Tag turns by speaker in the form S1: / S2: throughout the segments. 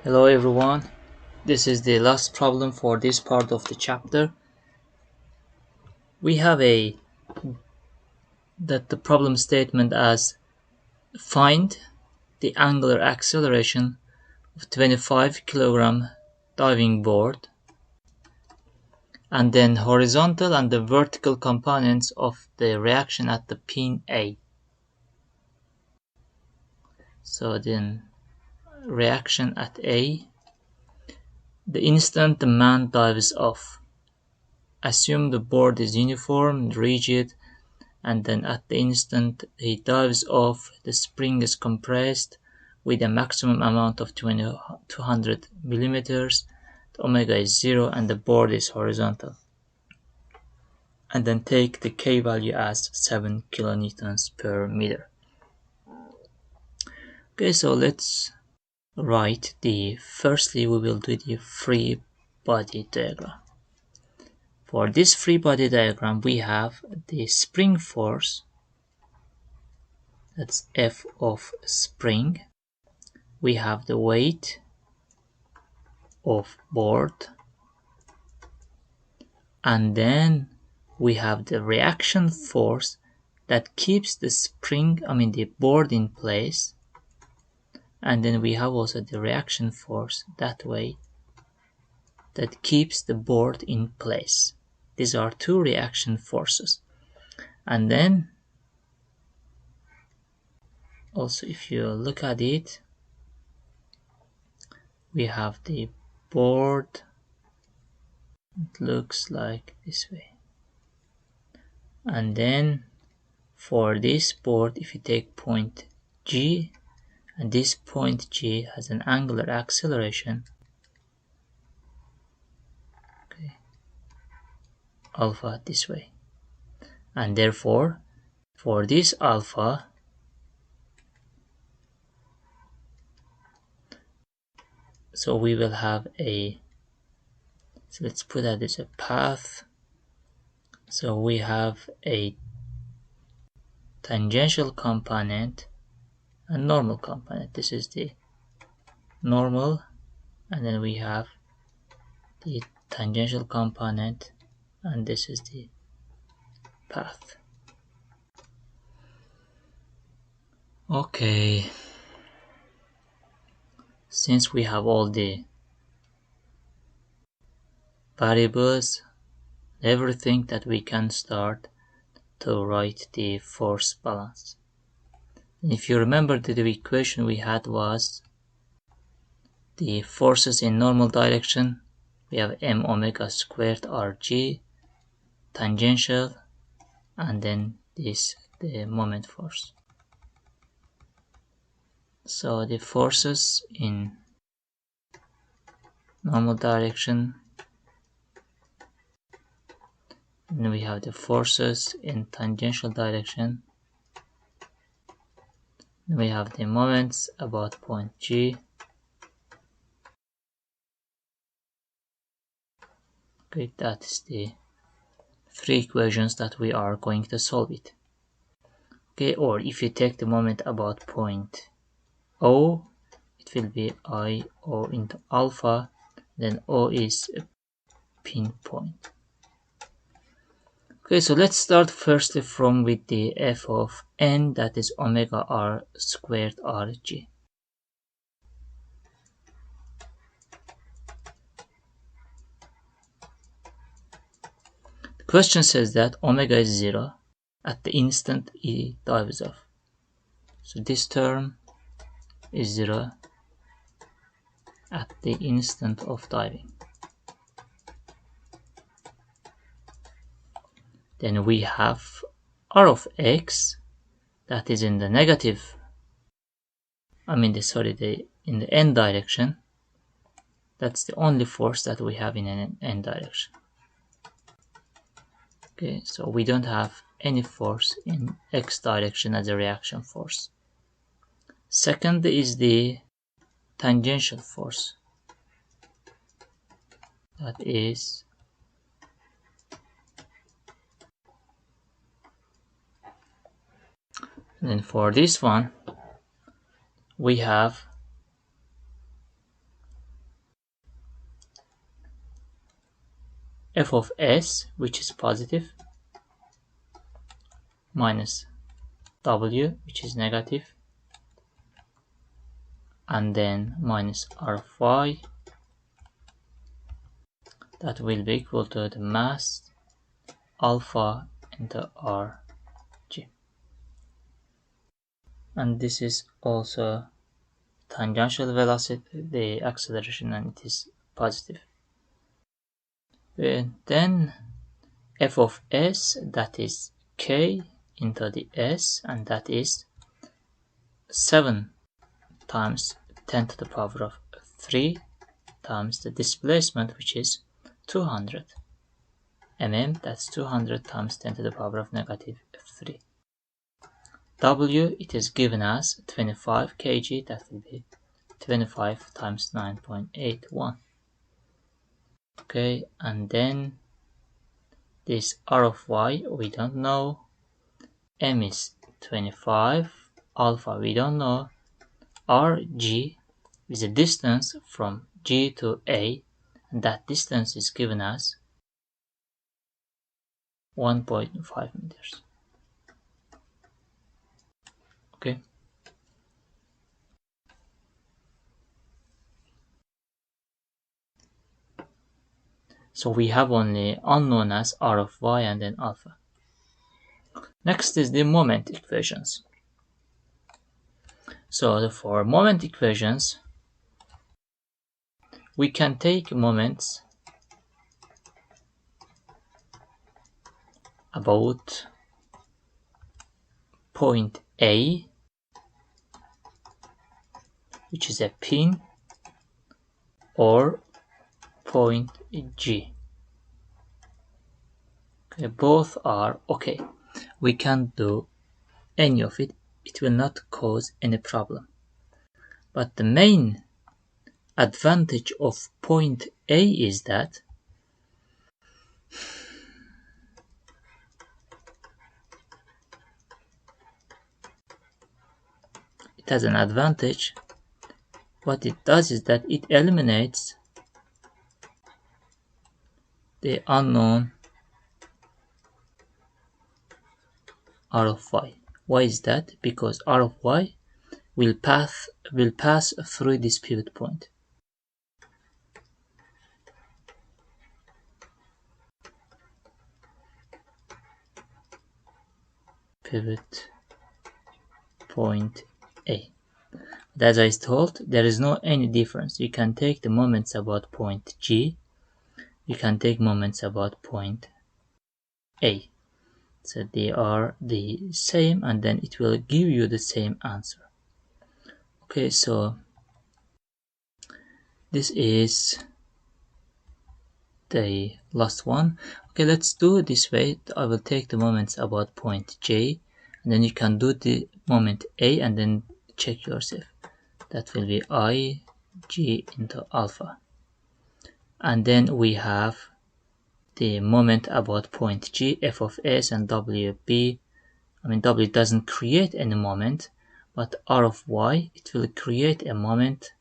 S1: Hello everyone, this is the last problem for this part of the chapter. We have the problem statement as find the angular acceleration of 25 kilogram diving board and then horizontal and the vertical components of the reaction at the pin A. So then reaction at A, the instant the man dives off. Assume the board is uniform, rigid, and then at the instant he dives off, the spring is compressed with a maximum amount of 200 millimeters. The omega is 0 and the board is horizontal. And then take the K value as 7 kilonewtons per meter. Okay, so let's write firstly we will do the free body diagram. For this free body diagram, we have the spring force, that's F of spring. We have the weight of board, and then we have the reaction force that keeps the board in place, and then we have also the reaction force that way that keeps the board in place. These are two reaction forces. And then also if you look at it, we have the board. It looks like this way. And then for this board, if you take point G, and this point G has an angular acceleration, okay, alpha this way. And therefore, for this alpha, so we will have so let's put that as a path. So we have a tangential component and normal component. This is the normal, and then we have the tangential component, and this is the path. Okay, since we have all the variables, everything, that we can start to write the force balance. And if you remember, the equation we had was the forces in normal direction. We have m omega squared rg, tangential, and then this the moment force. So the forces in normal direction, and we have the forces in tangential direction, and we have the moments about point G. Okay, that's the three equations that we are going to solve it. Okay, or if you take the moment about point O, it will be I O into alpha, then O is a pinpoint. Okay, so let's start firstly from with the f of n, that is omega r squared rg. The question says that omega is 0 at the instant E dives off. So this term is 0 at the instant of diving. Then we have r of x, that is in the negative, in the n direction. That's the only force that we have in an n direction. Okay, so we don't have any force in x direction as a reaction force. Second is the tangential force. That is then for this one we have f of s, which is positive, minus w, which is negative, and then minus r of y, that will be equal to the mass alpha into rg. And this is also tangential velocity, the acceleration, and it is positive. Then f of s, that is k into the s, and that is 7 times 10 to the power of 3 times the displacement, which is 200 mm, that's 200 times 10 to the power of negative 3. W, it is given as 25 kg, that will be 25 times 9.81. Okay, and then this r of y we don't know, m is 25, alpha we don't know, rg is the distance from G to A, and that distance is given as 1.5 meters. Okay. So we have only unknown as r of y and then alpha. Next is the moment equations. So for moment equations, we can take moments about point A, which is a pin, or point G. Okay, both are okay. We can do any of it. It will not cause any problem. But the main advantage of point A is that it has an advantage. What it does is that it eliminates the unknown r of y. Why is that? Because r of y will pass through this pivot point. Pivot point A. But as I told, there is no any difference. You can take the moments about point G. You can take moments about point A. So they are the same, and then it will give you the same answer. Okay, so this is the last one. Okay, let's do it this way. I will take the moments about point J, and then you can do the moment A and then check yourself. That will be I G into alpha. And then we have the moment about point G, f of s, and WB. I mean, W doesn't create any moment, but r of y, it will create a moment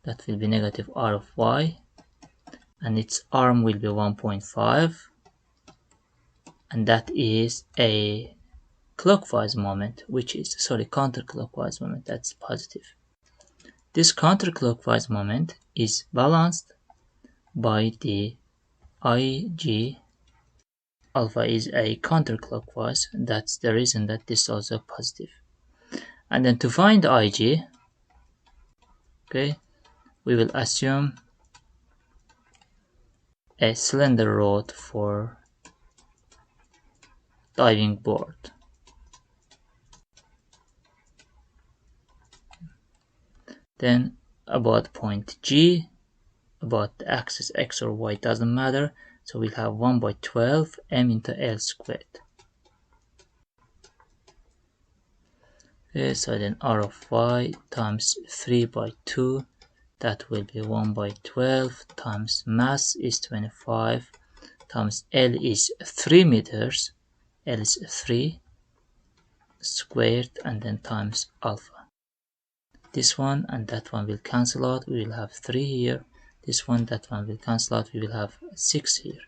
S1: that will be negative r of y, and its arm will be 1.5, and that is a clockwise moment, which is, counterclockwise moment, that's positive. This counterclockwise moment is balanced by the IG. Alpha is a counterclockwise, that's the reason that this is also positive. And then to find IG, okay, we will assume a cylinder rod for diving board. Then about point G, about the axis x or y doesn't matter, so we'll have 1 by 12 m into L squared. Okay, so then r of y times 3 by 2, that will be 1 by 12 times mass is 25 times L is 3 meters, L is 3 squared, and then times alpha. This one and that one will cancel out, we will have 3 here. This one, that one will cancel out, we will have 6 here.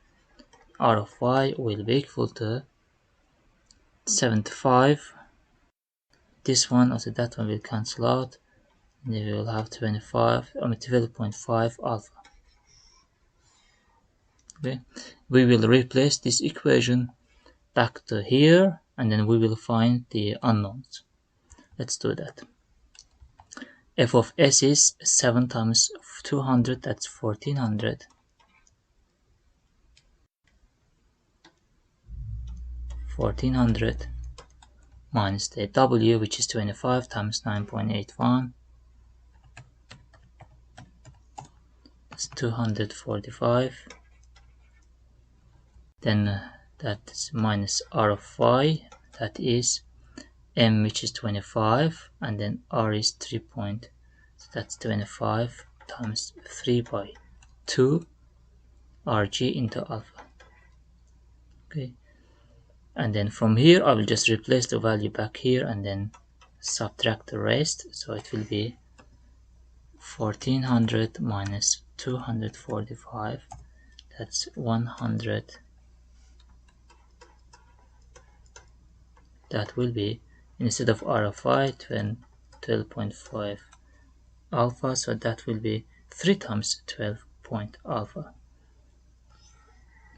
S1: R of y will be equal to 75. This one, also that one will cancel out. And then we will have 12.5 alpha. Okay. We will replace this equation back to here, and then we will find the unknowns. Let's do that. F of s is 7 times 200, that's 1400. 1400 minus the w, which is 25 times 9.81. That's 245. Then that's minus r of y, that is m, which is 25, and then r is 3 point, so that's 25 times 3 by 2 rg into alpha. Okay, and then from here I will just replace the value back here and then subtract the rest, so it will be 1400 minus 245, that's 100. That will be, instead of r of y, 12.5 alpha, so that will be 3 times 12 point alpha.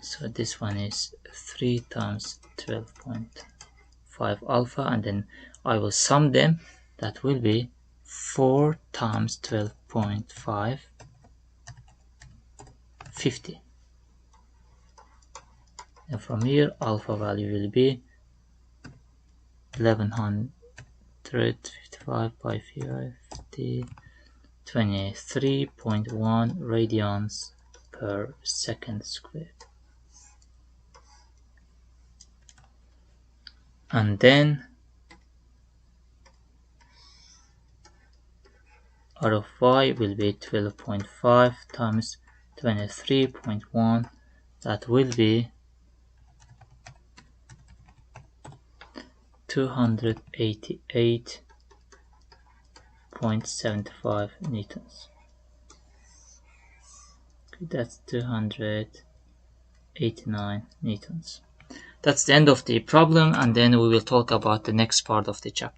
S1: So this one is 3 times 12.5 alpha, and then I will sum them. That will be 4 times 12.5, 50. And from here alpha value will be 1155 by 50, 23.1 radians per second squared. And then r of y will be 12.5 times 23.1, that will be 288.75 newtons. Okay, that's 289 newtons. That's the end of the problem, and then we will talk about the next part of the chapter.